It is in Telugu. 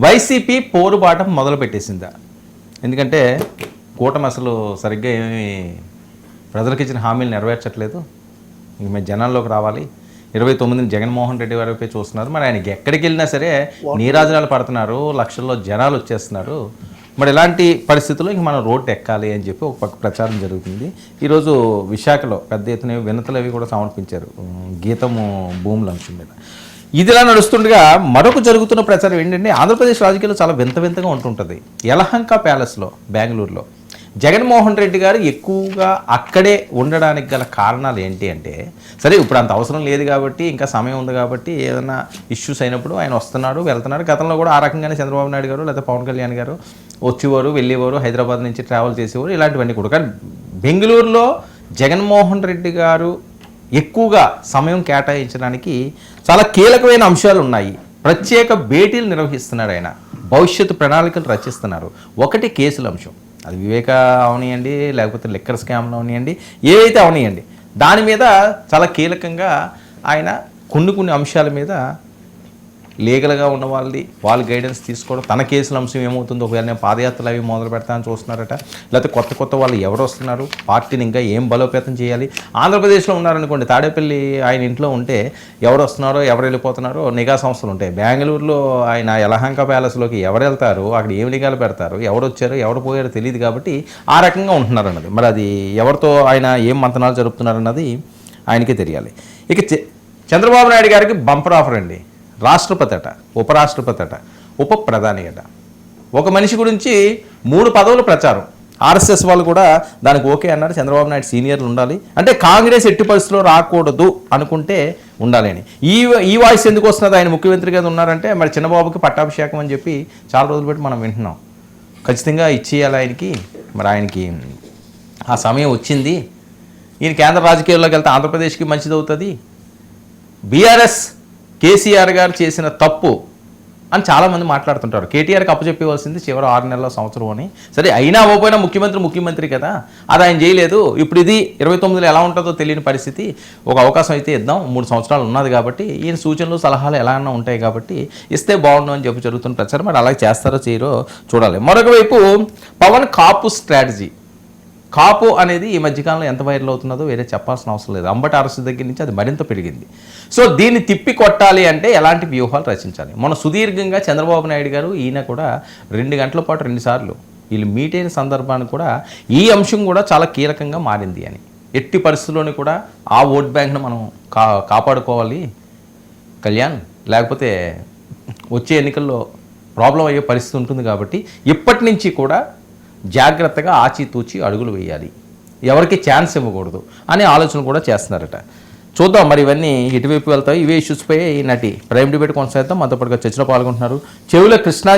వైసీపీ పోరుబాటం మొదలుపెట్టేసిందా? ఎందుకంటే కూటమి అసలు సరిగ్గా ఏమి ప్రజలకు ఇచ్చిన హామీలు నెరవేర్చట్లేదు. ఇంక మేము జనాల్లోకి రావాలి. 29ని జగన్మోహన్ రెడ్డి వైపే చూస్తున్నారు. మరి ఆయనకి ఎక్కడికి వెళ్ళినా సరే నీరాజనాలు పడుతున్నారు, లక్షల్లో జనాలు వచ్చేస్తున్నారు. మరి ఇలాంటి పరిస్థితుల్లో ఇంక మనం రోడ్డు ఎక్కాలి అని చెప్పి ఒక పక్క ప్రచారం జరుగుతుంది. ఈరోజు విశాఖలో పెద్ద ఎత్తున వినతులు అవి కూడా సమర్పించారు గీతము భూముల అంశం మీద. ఇదిలా నడుస్తుండగా మరొక జరుగుతున్న ప్రచారం ఏంటంటే ఆంధ్రప్రదేశ్ రాజకీయాల్లో చాలా వింతగా ఉంటుంటుంది. యలహంక ప్యాలెస్లో బెంగళూరులో జగన్మోహన్ రెడ్డి గారు ఎక్కువగా అక్కడే ఉండడానికి గల కారణాలు ఏంటి అంటే, సరే ఇప్పుడు అంత అవసరం లేదు కాబట్టి, ఇంకా సమయం ఉంది కాబట్టి, ఏదైనా ఇష్యూస్ అయినప్పుడు ఆయన వస్తున్నాడు వెళ్తున్నాడు. గతంలో కూడా ఆ రకంగానే చంద్రబాబు నాయుడు గారు లేదా పవన్ కళ్యాణ్ గారు వచ్చేవారు వెళ్ళేవారు, హైదరాబాద్ నుంచి ట్రావెల్ చేసేవారు, ఇలాంటివన్నీ కూడా. కానీ బెంగళూరులో జగన్మోహన్ రెడ్డి గారు ఎక్కువగా సమయం కేటాయించడానికి చాలా కీలకమైన అంశాలు ఉన్నాయి. ప్రత్యేక భేటీలు నిర్వహిస్తున్నాడు ఆయన, భవిష్యత్తు ప్రణాళికలు రచిస్తున్నారు. ఒకటి కేసుల అంశం, అది వివేక అవనియండి, లేకపోతే లిక్కర్ స్కామ్లు అవనియండి, ఏవైతే అవనియండి, దాని మీద చాలా కీలకంగా ఆయన కొన్ని అంశాల మీద లీగల్గా ఉన్న వాళ్ళ గైడెన్స్ తీసుకోవడం. తన కేసుల అంశం ఏమవుతుందో, ఒకవేళ నేను పాదయాత్రలు అవి మొదలు పెడతానని చూస్తున్నారట, లేకపోతే కొత్త వాళ్ళు ఎవరు వస్తున్నారు, పార్టీని ఇంకా ఏం బలోపేతం చేయాలి. ఆంధ్రప్రదేశ్లో ఉన్నారనుకోండి, తాడేపల్లి ఆయన ఇంట్లో ఉంటే ఎవరు వస్తున్నారో ఎవరు వెళ్ళిపోతున్నారో నిఘా సంస్థలు ఉంటాయి. బెంగళూరులో ఆయన యలహంక ప్యాలెస్లోకి ఎవరు వెళ్తారు, అక్కడ ఏం నిఘాలు పెడతారు, ఎవరు వచ్చారో ఎవరు పోయారో తెలియదు. కాబట్టి ఆ రకంగా ఉంటున్నారు అన్నది. మరి అది ఎవరితో ఆయన ఏం మంతనాలు జరుపుతున్నారన్నది ఆయనకే తెలియాలి. ఇక చంద్రబాబు నాయుడు గారికి బంపర్ ఆఫర్ అండి. రాష్ట్రపతి అట, ఉపరాష్ట్రపతి అట, ఉప ప్రధాని అట. ఒక మనిషి గురించి 3 పదవుల ప్రచారం. ఆర్ఎస్ఎస్ వాళ్ళు కూడా దానికి ఓకే అన్నారు. చంద్రబాబు నాయుడు సీనియర్లు ఉండాలి అంటే, కాంగ్రెస్ ఎట్టి పరిస్థితుల్లో రాకూడదు అనుకుంటే ఉండాలి అని. ఈ వాయిస్ ఎందుకు వస్తున్నది? ఆయన ముఖ్యమంత్రిగా ఉన్నారంటే మరి చిన్నబాబుకి పట్టాభిషేకం అని చెప్పి చాలా రోజులు పెట్టి మనం వింటున్నాం. ఖచ్చితంగా ఇచ్చేయాలి ఆయనకి. మరి ఆయనకి ఆ సమయం వచ్చింది. ఈయన కేంద్ర రాజకీయాల్లోకి వెళ్తే ఆంధ్రప్రదేశ్కి మంచిది అవుతుంది. బీఆర్ఎస్ కేసీఆర్ గారు చేసిన తప్పు అని చాలామంది మాట్లాడుతుంటారు. కేటీఆర్కి అప్పచెప్పవలసింది చివరి 6 నెలల సంవత్సరం అని. సరే అయినా అవ్వకపోయినా ముఖ్యమంత్రి కదా, అది ఆయన చేయలేదు. ఇప్పుడు ఇది 29లో ఎలా ఉంటుందో తెలియని పరిస్థితి. ఒక అవకాశం అయితే ఇద్దాం, 3 సంవత్సరాలు ఉన్నది కాబట్టి, ఈయన సూచనలు సలహాలు ఎలా అన్నా ఉంటాయి కాబట్టి ఇస్తే బాగుండు అని చెప్పి జరుగుతున్న ప్రచారం. మరి అలాగే చేస్తారో చేయరో చూడాలి. మరొక వైపు పవన్ కాపు స్ట్రాటజీ. కాపు అనేది ఈ మధ్యకాలంలో ఎంత వైరల్ అవుతున్నదో వేరే చెప్పాల్సిన అవసరం లేదు. అంబటి అరెస్ట్ దగ్గర నుంచి అది మరింత పెరిగింది. సో దీన్ని తిప్పి కొట్టాలి అంటే ఎలాంటి వ్యూహాలు రచించాలి? మన సుదీర్ఘంగా చంద్రబాబు నాయుడు గారు ఈయన కూడా 2 గంటల పాటు 2 సార్లు వీళ్ళు మీట్ అయిన సందర్భాన్ని కూడా ఈ అంశం కూడా చాలా కీలకంగా మారింది అని. ఎట్టి పరిస్థితుల్లోని కూడా ఆ ఓట్ బ్యాంక్ను మనం కాపాడుకోవాలి కళ్యాణ్, లేకపోతే వచ్చే ఎన్నికల్లో ప్రాబ్లం అయ్యే పరిస్థితి ఉంటుంది. కాబట్టి ఇప్పటి నుంచి కూడా జాగ్రత్తగా ఆచితూచి అడుగులు వేయాలి, ఎవరికి ఛాన్స్ ఇవ్వకూడదు అనే ఆలోచన కూడా చేస్తున్నారట. చూద్దాం మరి ఇవన్నీ ఎటువైపు వెళ్తాయి. ఇవే ఇష్యూస్పై నటి ప్రైమ్ డిబేట్ కొనసాగిద్దాం. మనతో పాటుగా చర్చలో పాల్గొంటున్నారు చెవుల కృష్ణా